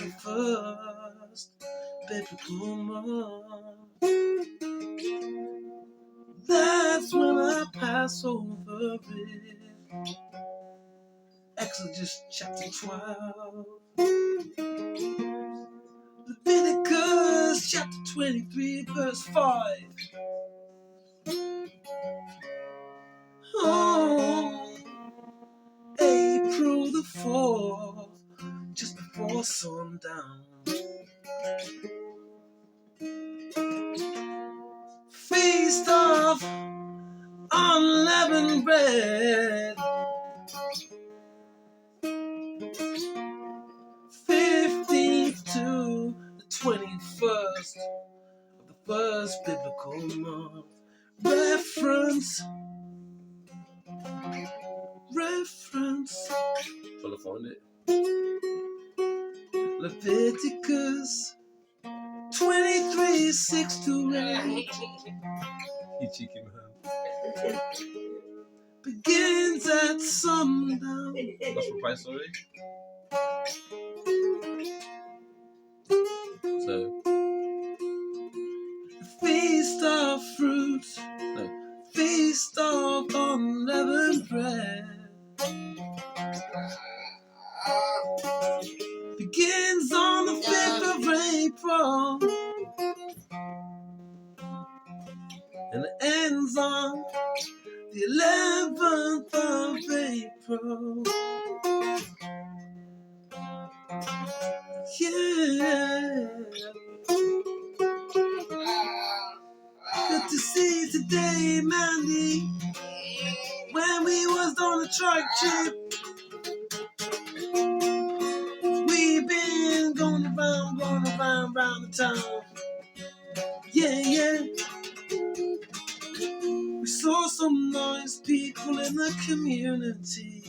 the first biblical month. That's when I pass over it. Exodus chapter 12. Leviticus chapter 23 verse 5. Oh, April the 4th, just before sundown. Feast of unleavened bread. 15th to the 21st of the first biblical month. Reference. Trying to find it. Leviticus 23, 6 to 8. You cheeky man. Begins at sundown. That's for price already? So, feast of fruits. No. Feast of unleavened bread. Begins on the 5th of April and ends on the 11th of April. Yeah. Good to see you today, Mandy. When we was on a truck trip, we've been going around the town. Yeah. We saw some nice people in the community.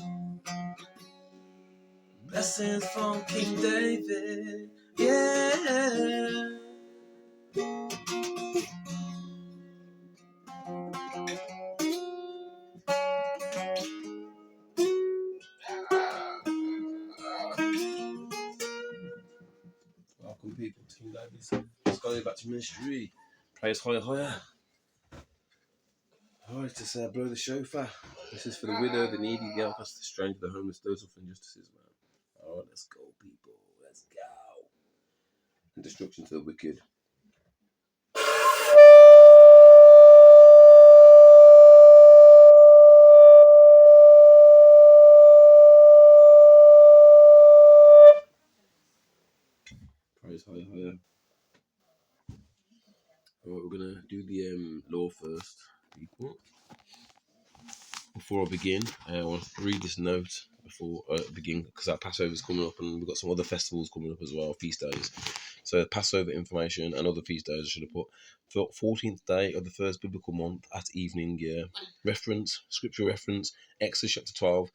Blessings from King David. Yeah. Welcome people to King David. Let's go back to ministry. Praise higher. Alright, to say blow the shofar. This is for the widow, the needy, the outcast, the stranger, the homeless, those of injustices, man. Alright, let's go, people. Let's go. And destruction to the wicked. Praise higher. Alright, we're gonna do the law first, people. Before I begin, I want to read this note before I begin, because our Passover is coming up and we've got some other festivals coming up as well, feast days. So Passover information and other feast days I should have put. 14th day of the first biblical month at evening, scripture reference, Exodus chapter 12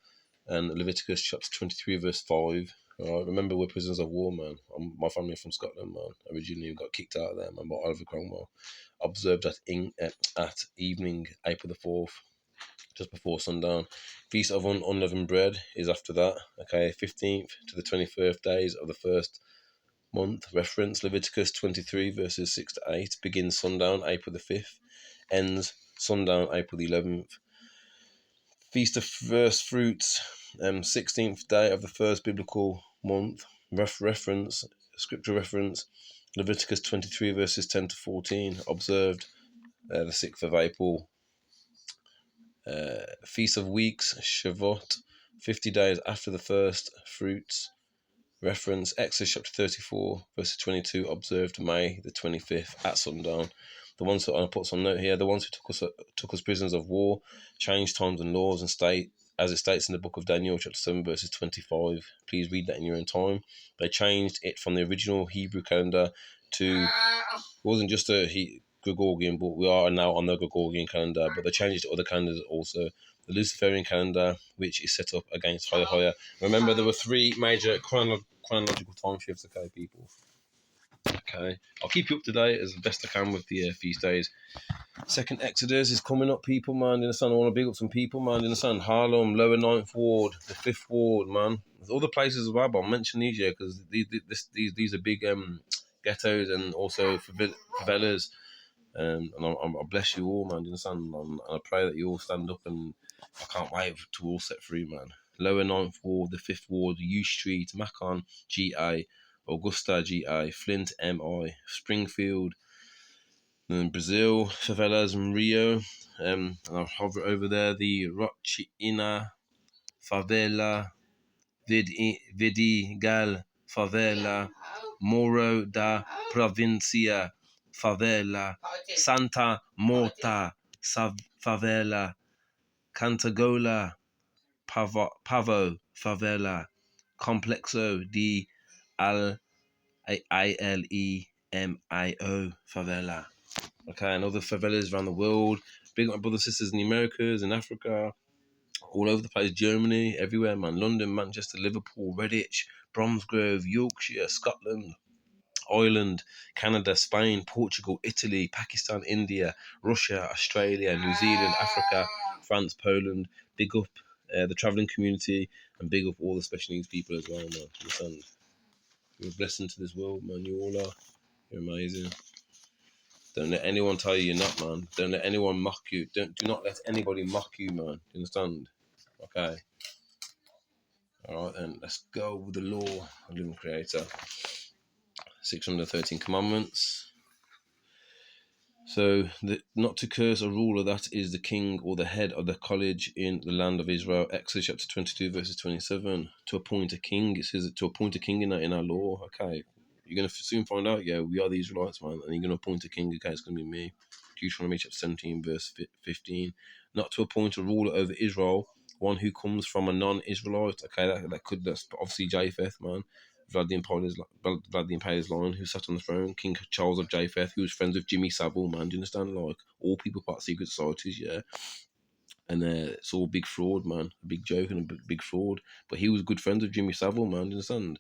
and Leviticus chapter 23 verse 5. Remember, we're prisoners of war, man. My family from Scotland, man. Originally got kicked out of there, man, by Oliver Cromwell. Observed at evening, April the 4th. Just before sundown. Feast of unleavened bread is after that. Okay, 15th to the 21st days of the first month. Reference Leviticus 23 verses 6 to 8. Begins sundown April the 5th. Ends sundown April the 11th. Feast of first fruits. 16th day of the first biblical month. Reference scripture reference Leviticus 23 verses 10 to 14. Observed the 6th of April. Feast of Weeks, Shavuot, 50 days after the first fruits. Reference Exodus chapter 34, verse 22, observed May the 25th at sundown. The ones that I put some note here, the ones who took us prisoners of war, changed times and laws and state, as it states in the book of Daniel, chapter 7, verses 25. Please read that in your own time. They changed it from the original Hebrew calendar to, it wasn't just a Gregorian, but we are now on the Gregorian calendar, but they changed it to other calendars also. The Luciferian calendar, which is set up against higher. Remember, there were three major chronological time shifts, okay, people? Okay, I'll keep you up to date as best I can with the feast days. Second Exodus is coming up, people, man. In the sun, I want to big up some people, man. In the sun, Harlem, Lower Ninth Ward, the Fifth Ward, man. There's other places as well, but I'll mention these here because these are big ghettos and also favelas. And I bless you all, man. In the sun, and I pray that you all stand up, and I can't wait to all set free, man. Lower Ninth Ward, the Fifth Ward, U Street, Macon, GA, Augusta, GA, Flint, MI, Springfield, and Brazil, favelas in Rio, and I'll hover over there, the Rochina favela, Vidigal favela, Moro da Provincia favela, Santa Morta favela, Cantagola Pavo favela, Complexo de Ilemio favela. Okay, and other favelas around the world. Big up my brothers and sisters in the Americas, in Africa, all over the place, Germany, everywhere, man. London, Manchester, Liverpool, Redditch, Bromsgrove, Yorkshire, Scotland, Ireland, Canada, Spain, Portugal, Italy, Pakistan, India, Russia, Australia, New Zealand, Africa, France, Poland. Big up the travelling community and big up all the special needs people as well, man. Listen, you're a blessing to this world, man. You all are. You're amazing. Don't let anyone tell you you're not, man. Don't let anyone mock you. Do not let anybody mock you, man. You understand? Okay. Alright then, let's go with the law of living creator. 613 commandments. So, not to curse a ruler, that is the king or the head of the college in the land of Israel. Exodus chapter 22, verses 27. To appoint a king, it says to appoint a king in our law. Okay, you're going to soon find out, yeah, we are the Israelites, man, and you're going to appoint a king, okay, it's going to be me. Deuteronomy chapter 17, verse 15. Not to appoint a ruler over Israel, one who comes from a non-Israelite. Okay, that's obviously Japheth, man. Vlad the Impaler's line, who sat on the throne, King Charles of Japheth, who was friends with Jimmy Savile, man. Do you understand? Like, all people part of secret societies, yeah. And it's all big fraud, man. A big joke and a big fraud. But he was good friends with Jimmy Savile, man. Do you understand?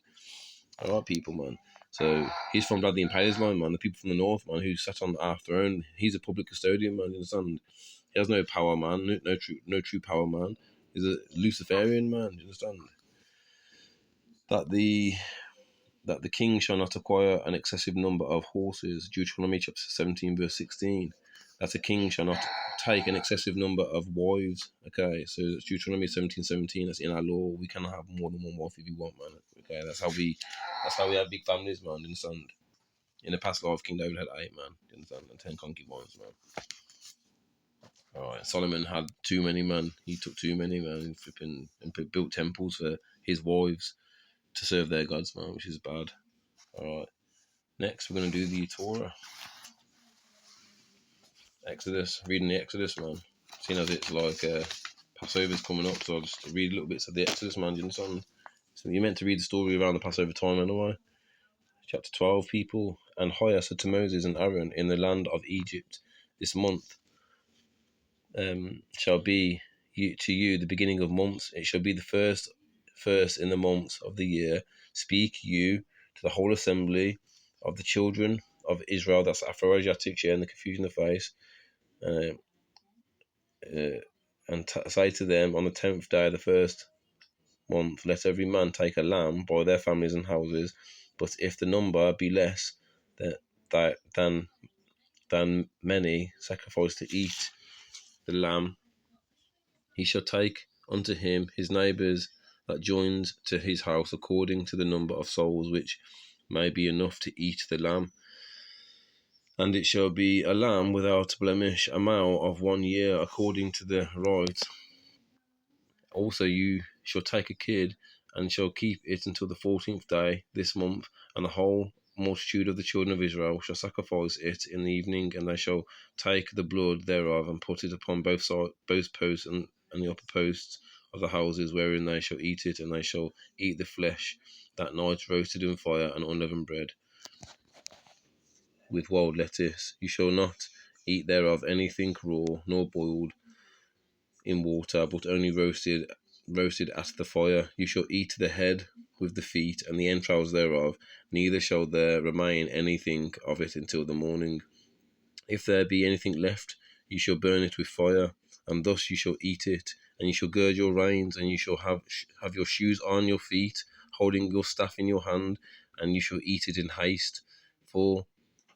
Alright, people, man. So he's from Vlad the Impaler's line, man. The people from the north, man, who sat on our throne. He's a public custodian, man. Do you understand? He has no power, man. No true power, man. He's a Luciferian, man. Do you understand? That the king shall not acquire an excessive number of horses. Deuteronomy chapter 17, verse 16. That a king shall not take an excessive number of wives. Okay, so that's Deuteronomy 17:17. That's in our law. We cannot have more than one wife if you want, man. Okay, that's how we have big families, man. Understand? In the past life, King David had 8, man. Understand? And 10 concubines, man. Alright, Solomon had too many, man. He took too many, man, and built temples for his wives to serve their gods, man, which is bad. Alright, next we're going to do the Torah. Exodus, reading the Exodus, man. Seeing as it's like Passover's coming up, so I'll just read little bits of the Exodus, man. You understand? So you're meant to read the story around the Passover time anyway. Chapter 12, people. And Hoya said to Moses and Aaron, in the land of Egypt, this month shall be to you the beginning of months. It shall be the first in the months of the year. Speak you to the whole assembly of the children of Israel. That's Afro-Asiatics, yeah, and the confusion of face. And say to them, on the 10th day of the first month, let every man take a lamb by their families and houses. But if the number be less than many sacrifice to eat the lamb, he shall take unto him his neighbours that joins to his house according to the number of souls which may be enough to eat the lamb. And it shall be a lamb without blemish, a male of 1 year according to the rite. Also you shall take a kid, and shall keep it until the 14th day this month, and the whole multitude of the children of Israel shall sacrifice it in the evening, and they shall take the blood thereof, and put it upon both posts and the upper posts of the houses wherein they shall eat it, and they shall eat the flesh that night roasted in fire and unleavened bread with wild lettuce. You shall not eat thereof anything raw, nor boiled in water, but only roasted at the fire. You shall eat the head with the feet and the entrails thereof, neither shall there remain anything of it until the morning. If there be anything left, you shall burn it with fire, and thus you shall eat it. And you shall gird your reins, and you shall have your shoes on your feet, holding your staff in your hand, and you shall eat it in haste. For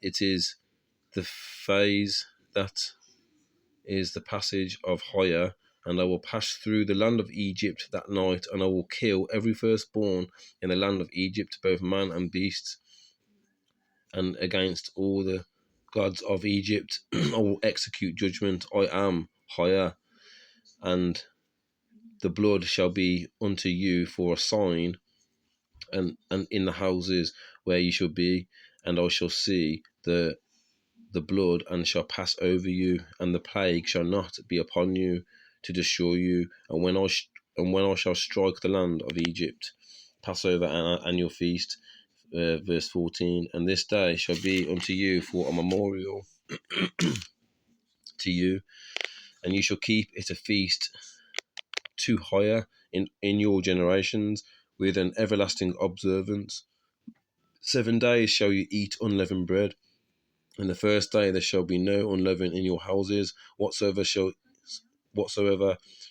it is the phase that is the passage of Hoya, and I will pass through the land of Egypt that night, and I will kill every firstborn in the land of Egypt, both man and beast, and against all the gods of Egypt I will execute judgment. I am Hoya, and the blood shall be unto you for a sign, and in the houses where you shall be, and I shall see the blood, and shall pass over you, and the plague shall not be upon you to destroy you. And when I shall strike the land of Egypt, Passover and annual feast, verse 14. And this day shall be unto you for a memorial to you, and you shall keep it a feast to hire in your generations, with an everlasting observance. 7 days shall you eat unleavened bread. And the first day there shall be no unleavened in your houses. Whatsoever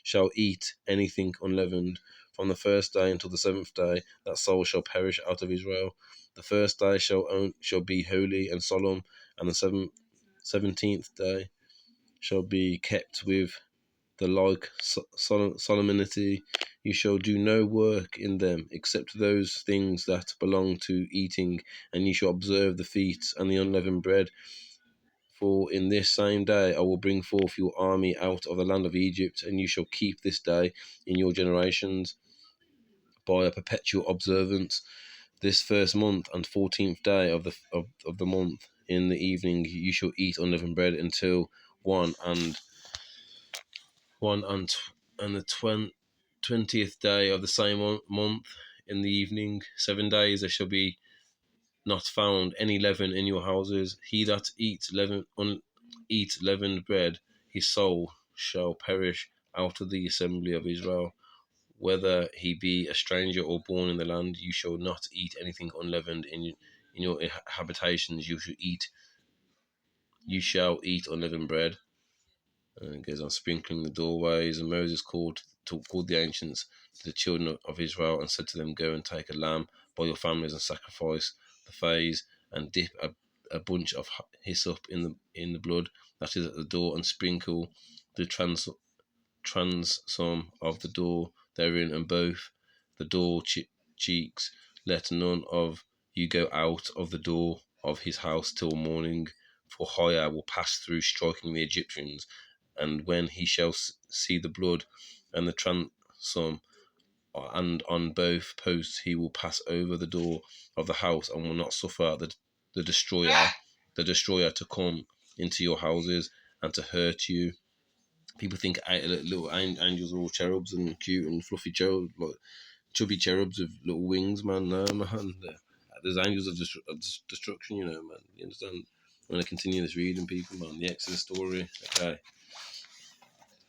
shall eat anything unleavened, from the first day until the 7th day, that soul shall perish out of Israel. The first day shall be holy and solemn, and the 17th day shall be kept with the like solemnity. You shall do no work in them, except those things that belong to eating, and you shall observe the feasts and the unleavened bread. For in this same day I will bring forth your army out of the land of Egypt, and you shall keep this day in your generations by a perpetual observance. This first month and 14th day of the month, in the evening you shall eat unleavened bread until one and the 20th day of the same month in the evening. 7 days there shall be not found any leaven in your houses. He that eats leavened bread, his soul shall perish out of the assembly of Israel. Whether he be a stranger or born in the land, you shall not eat anything unleavened in your habitations. You shall eat unleavened bread. And it goes on sprinkling the doorways. And Moses called the ancients to the children of Israel and said to them, go and take a lamb by your families and sacrifice the phase, and dip a bunch of hyssop in the blood that is at the door, and sprinkle the transom of the door therein, and both the door cheeks. Let none of you go out of the door of his house till morning, for Hoya will pass through, striking the Egyptians. And when he shall see the blood and the transom, and on both posts, he will pass over the door of the house, and will not suffer the destroyer to come into your houses and to hurt you. People think little angels are all cherubs and cute and fluffy cherubs, like chubby cherubs with little wings, man. No, man. There's angels of destruction, man. You understand? I'm going to continue this reading, people, man. The Exodus story. Okay.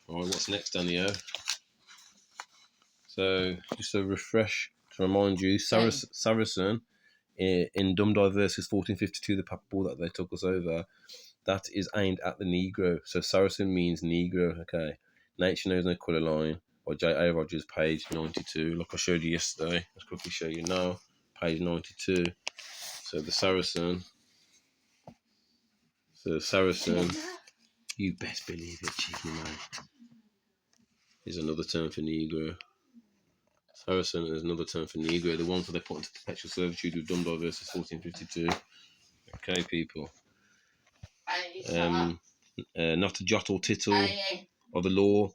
Alright, what's next, Daniel? So, just a refresh to remind you, Saracen in Dumdai verses 1452, the papal that they took us over, that is aimed at the Negro. So Saracen means Negro, okay. Nature Knows No Colour Line by J.A. Rogers, page 92. Like I showed you yesterday, let's quickly show you now, page 92. So the Saracen, you best believe it, cheeky man, is another term for Negro. Saracen is another term for Negro, the one for they put into perpetual servitude with Dumdai verses 1452. Okay, people. Not a jot or tittle of the law.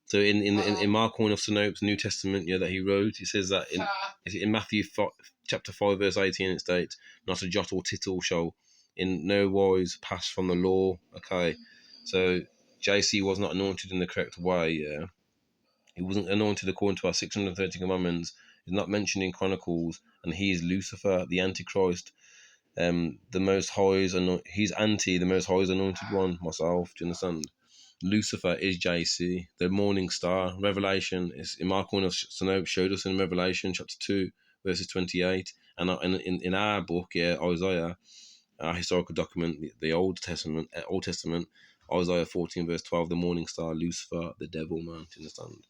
So in Mark Horn of Sinope's New Testament, that he wrote, he says that in Matthew chapter 5 verse 18, it states, not a jot or tittle shall in no wise pass from the law. Okay, so JC was not anointed in the correct way. Yeah, he wasn't anointed according to our 630 commandments. He's not mentioned in Chronicles, and he is Lucifer, the Antichrist. The Most High he's anti the Most High's anointed one. Myself, do you understand? Lucifer is JC, the morning star. Revelation is in Mark 1 of Sinope showed us in Revelation chapter 2 verses 28. And in our book, yeah, Isaiah, our historical document, the Old Testament, Isaiah 14 verse 12, the morning star, Lucifer, the devil, man. Do you understand?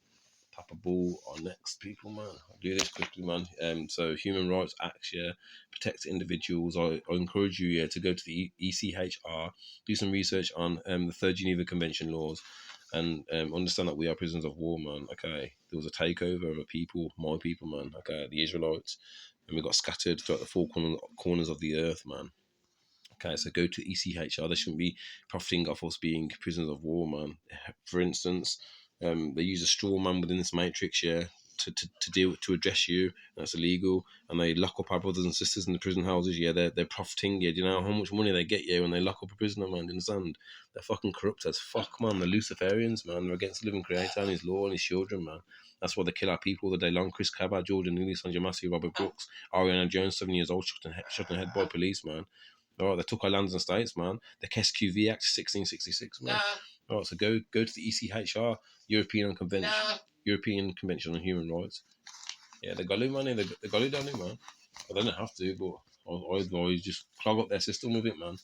Papa Bull on next, people, man. I'll do this quickly, man. So Human Rights Acts, yeah, protect individuals. I encourage you, yeah, to go to the ECHR, do some research on the Third Geneva Convention laws, and understand that we are prisoners of war, man. Okay, there was a takeover of a people, my people, man. Okay, the Israelites, and we got scattered throughout the four corners of the earth, man. Okay, so go to ECHR. They shouldn't be profiting off us being prisoners of war, man. For instance, they use a straw man within this matrix, yeah, to address you. That's illegal. And they lock up our brothers and sisters in the prison houses. Yeah, they're profiting. Yeah, do you know how much money they get you when they lock up a prisoner, man? Do you understand? They're fucking corrupt as fuck, man. They're Luciferians, man. They're against the living creator and his law and his children, man. That's why they kill our people all the day long. Chris Cabot, Jordan Lewis, Sanjay Massey, Robert Brooks, Ariana Jones, 7 years old, shot in the head by police, man. All right, they took our lands and states, man. The KSQV Act 1666, man. All right, so go to the ECHR, European Convention on Human Rights. Yeah, they got it, man. They got it done, man. But they don't have to, but I advise just clog up their system with it, man.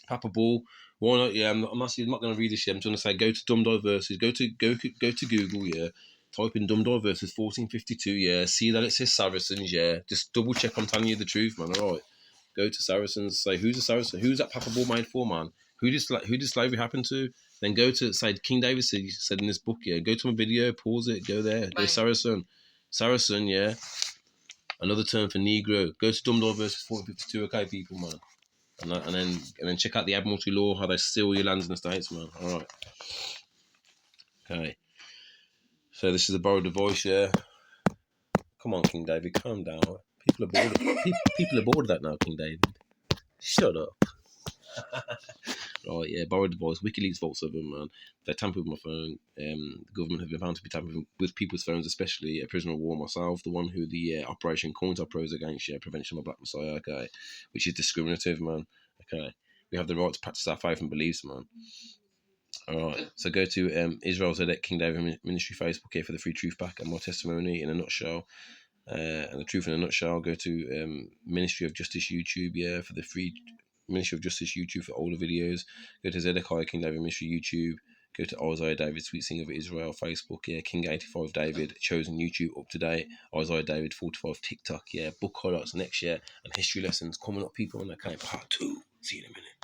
Papa Ball, why not? Yeah, I'm not going to read this yet. I'm just going to say go to Dumb Diverses. Go to Google, yeah. Type in Dumb Diverses 1452, yeah. See that it says Saracens, yeah. Just double check I'm telling you the truth, man. All right. Go to Saracens, say who's a Saracen, who's that Papa Ball made for, man? Who did slavery happen to? Then go to, say, King David said in this book, yeah, go to my video, pause it, go there, go Saracen, yeah. Another term for Negro. Go to Dumdor versus 1452, okay, people, man. And then check out the Admiralty law, how they steal your lands in the States, man. All right. Okay. So this is a borrowed voice, yeah. Come on, King David, calm down. People are bored. People are bored of that now, King David. Shut up. Right, yeah, borrowed device. WikiLeaks vaults of them, man. They tampered with my phone. The government have been found to be tampering with people's phones, especially a prisoner of war myself, the one who the Operation COINTOP is against, yeah, Prevention of Black Messiah, okay, which is discriminative, man. Okay, we have the right to practice our faith and beliefs, man. All right, so go to Israel's Zedek King David Ministry Facebook here for the free truth back and my testimony in a nutshell. And the truth in a nutshell. Go to Ministry of Justice YouTube, yeah, for the free Ministry of Justice YouTube for older videos. Go to Zedekiah King David Ministry YouTube. Go to Isaiah David Sweet Singer of Israel Facebook, yeah. King 85 David Chosen YouTube up to date. Isaiah David 45 TikTok, yeah. Book highlights next year and history lessons coming up, people, on that kind of part 2. See you in a minute.